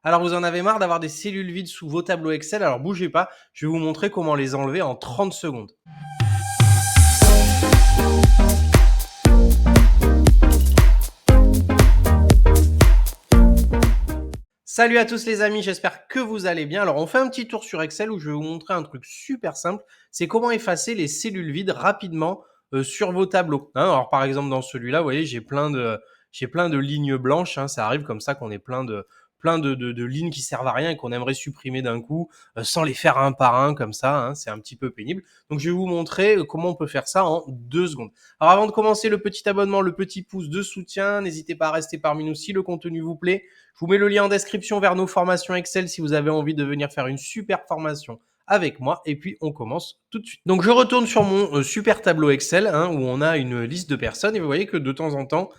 Alors, vous en avez marre d'avoir des cellules vides sous vos tableaux Excel? Alors bougez pas, je vais vous montrer comment les enlever en 30 secondes. Salut à tous les amis, j'espère que vous allez bien. Alors on fait un petit tour sur Excel où je vais vous montrer un truc super simple, c'est comment effacer les cellules vides rapidement sur vos tableaux. Alors par exemple dans celui-là, vous voyez, j'ai plein de lignes blanches, ça arrive comme ça qu'on ait plein de lignes qui servent à rien et qu'on aimerait supprimer d'un coup sans les faire un par un comme ça, c'est un petit peu pénible. Donc je vais vous montrer comment on peut faire ça en 2 secondes. Alors avant de commencer, le petit abonnement, le petit pouce de soutien, n'hésitez pas à rester parmi nous si le contenu vous plaît. Je vous mets le lien en description vers nos formations Excel si vous avez envie de venir faire une super formation avec moi. Et puis, on commence tout de suite. Donc, je retourne sur mon super tableau Excel où on a une liste de personnes. Et vous voyez que de temps en temps,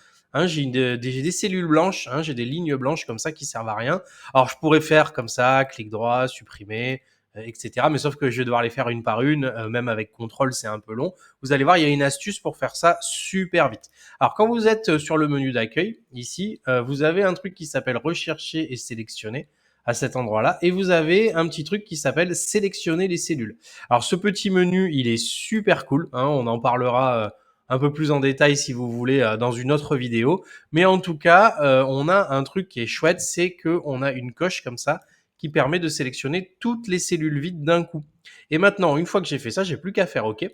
j'ai des cellules blanches, j'ai des lignes blanches comme ça qui servent à rien. Alors, je pourrais faire comme ça, clic droit, supprimer, etc. Mais sauf que je vais devoir les faire une par une, même avec contrôle, c'est un peu long. Vous allez voir, il y a une astuce pour faire ça super vite. Alors, quand vous êtes sur le menu d'accueil, ici, vous avez un truc qui s'appelle rechercher et sélectionner à cet endroit-là. Et vous avez un petit truc qui s'appelle sélectionner les cellules. Alors, ce petit menu, il est super cool. On en parlera un peu plus en détail si vous voulez dans une autre vidéo. Mais en tout cas, on a un truc qui est chouette, c'est qu'on a une coche comme ça qui permet de sélectionner toutes les cellules vides d'un coup. Et maintenant, une fois que j'ai fait ça, j'ai plus qu'à faire OK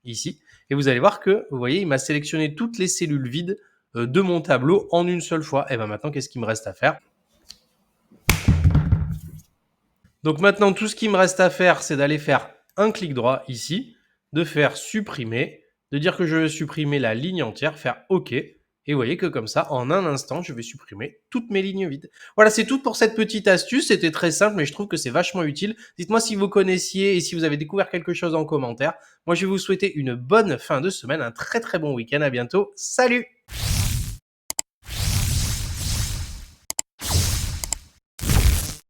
ici. Et vous allez voir que, vous voyez, il m'a sélectionné toutes les cellules vides de mon tableau en une seule fois. Et bien maintenant, qu'est-ce qu'il me reste à faire? Donc maintenant, tout ce qui me reste à faire, c'est d'aller faire un clic droit ici, de faire supprimer, de dire que je veux supprimer la ligne entière, faire OK. Et vous voyez que comme ça, en un instant, je vais supprimer toutes mes lignes vides. Voilà, c'est tout pour cette petite astuce. C'était très simple, mais je trouve que c'est vachement utile. Dites-moi si vous connaissiez et si vous avez découvert quelque chose en commentaire. Moi, je vais vous souhaiter une bonne fin de semaine, un très très bon week-end. À bientôt. Salut!